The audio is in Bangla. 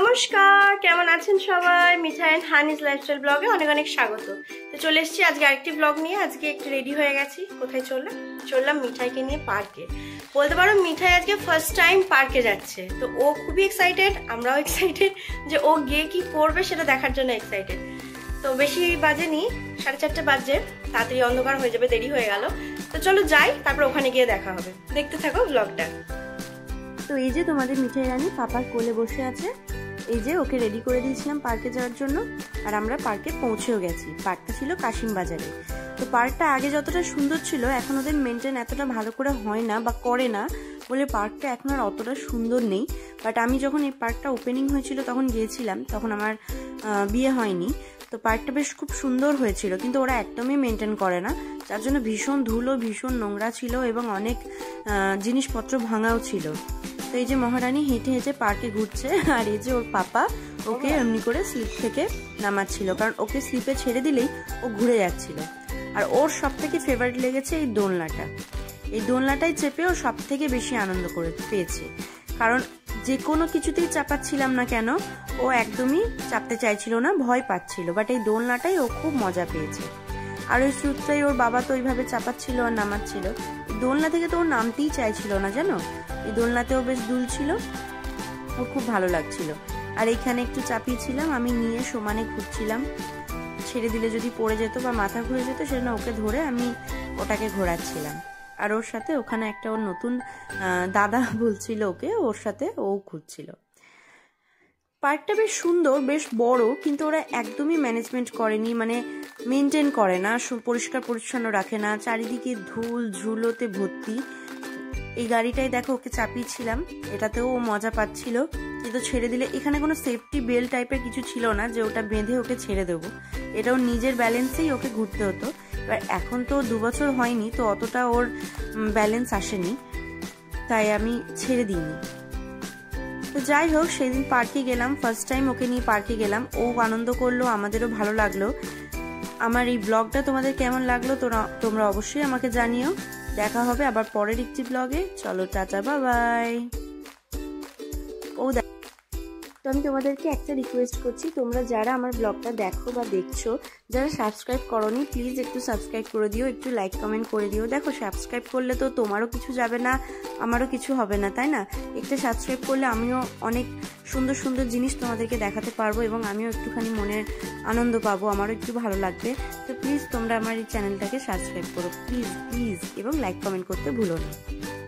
নমস্কার, কেমন আছেন সবাই? মিঠাই এন্ড হানিজ লাইফস্টাইল ব্লগে অনেক অনেক স্বাগত। তো চলে এসেছি আজকে আরেকটি ব্লগ নিয়ে। আজকে একটু রেডি হয়ে গেছি। কোথায় চললাম মিঠাইকে নিয়ে পার্কে। বলতে পারো মিঠাই আজকে ফার্স্ট টাইম পার্কে যাচ্ছে। তো ও খুবই এক্সাইটেড, আমরাও এক্সাইটেড যে ও গিয়ে কি করবে সেটা দেখার জন্য এক্সাইটেড। তো বেশি বাজেনি, 4:30 বাজে, তাড়াতাড়ি অন্ধকার হয়ে যাবে, দেরি হয়ে গেল। তো চলো যাই, তারপর ওখানে গিয়ে দেখা হবে। দেখতে থাকো ব্লগটা। তো এই যে তোমাদের মিঠাই রানী পাপার কোলে বসে আছে। এই যে ওকে রেডি করে দিয়েছিলাম পার্কে যাওয়ার জন্য, আর আমরা পার্কে পৌঁছেও গেছি। পার্কটা ছিল কাশিম বাজারে। তো পার্কটা আগে যতটা সুন্দর ছিল এখন ওদের মেনটেন এতটা ভালো করে হয় না বা করে না বলে পার্কটা এখন আর অতটা সুন্দর নেই। বাট আমি যখন এই পার্কটা ওপেনিং হয়েছিল তখন গিয়েছিলাম, তখন আমার বিয়ে হয়নি। তো পার্কটা বেশ খুব সুন্দর হয়েছিল, কিন্তু ওরা একদমই মেনটেন করে না, যার জন্য ভীষণ ধুলো, ভীষণ নোংরা ছিল এবং অনেক জিনিসপত্র ভাঙাও ছিল। তো এই যে মহারানী হেঁটে হেঁটে পার্কে ঘুরছে, আর এই যে ওর পাপা ওকে এমনি করে স্লিপ থেকে নামাচ্ছিল, কারণ ওকে স্লিপে ছেড়ে দিলেই ও ঘুরে যাচ্ছিল। আর ওর সব থেকে ফেভারিট লেগেছে এই দোলনাটা। এই দোলনাটাই চেপে ও সব থেকে বেশি আনন্দ করে পেয়েছে, কারণ যে কোনো কিছুতেই চাপাচ্ছিলাম না কেন ও একদমই চাপতে চাইছিল না, ভয় পাচ্ছিল। বাট এই দোলনাটাই ও খুব মজা পেয়েছে। আর ওই স্রোতটাই ওর বাবা তো ওইভাবে চাপাচ্ছিল আর নামাচ্ছিল। দোলনা থেকে তো ও নামতেই চাইছিল না, জানো। এই দোলনাতেও বেশ দুলছিল, ওর খুব ভালো লাগছিল। আর এইখানে একটু চাপিয়েছিলাম, আমি নিয়ে সমানে ঘুরছিলাম। ছেড়ে দিলে যদি পড়ে যেত বা মাথা ঘুরে যেত, সেজন্য ওকে ধরে আমি ওটাকে ঘোরাচ্ছিলাম। আর ওর সাথে ওখানে একটা ওর নতুন দাদা বলছিল ওকে, ওর সাথে ও ঘুরছিল। পার্কটা বেশ সুন্দর, বেশ বড়, কিন্তু ওরা একদমই ম্যানেজমেন্ট করেনি, মানে মেনটেন করে না, পরিষ্কার পরিচ্ছন্ন রাখে না, চারিদিকে ধুল ঝুলোতে ভর্তি। এই গাড়িটাই দেখো ওকে চাপিয়েছিলাম, এটাতেও ও মজা পাচ্ছিল, কিন্তু ছেড়ে দিলে এখানে কোনো সেফটি বেল্ট টাইপের কিছু ছিল না যে ওটা বেঁধে ওকে ছেড়ে দেবো। এটাও নিজের ব্যালেন্সেই ওকে ঘুরতে হতো। এবার এখন তো 2 বছর হয়নি, তো অতটা ওর ব্যালেন্স আসেনি, তাই আমি ছেড়ে দিইনি। তো যাই হোক, সেদিন পার্কে গেলাম, ফার্স্ট টাইম ওকে নিয়ে পার্কে গেলাম। ও আনন্দ করলো, আমাদেরও ভালো লাগলো। আমার এই ব্লগটা তোমাদের কেমন লাগলো তোমরা অবশ্যই আমাকে জানিও। দেখা হবে আবার পরের একটি ব্লগে। চলো টাটা, বাই বাই। তো আমি তোমাদেরকে একটা রিকোয়েস্ট করছি, তোমরা যারা আমার ব্লগটা দেখো বা দেখছো, যারা সাবস্ক্রাইব করোনি, প্লিজ একটু সাবস্ক্রাইব করে দিও, একটু লাইক কমেন্ট করে দিও। দেখো, সাবস্ক্রাইব করলে তো তোমারও কিছু যাবে না, আমারও কিছু হবে না, তাই না? একটা সাবস্ক্রাইব করলে আমিও অনেক সুন্দর সুন্দর জিনিস তোমাদেরকে দেখাতে পারবো এবং আমিও একটুখানি মনের আনন্দ পাবো, আমারও একটু ভালো লাগবে। তো প্লিজ তোমরা আমার এই চ্যানেলটাকে সাবস্ক্রাইব করো, প্লিজ প্লিজ, এবং লাইক কমেন্ট করতে ভুলো না।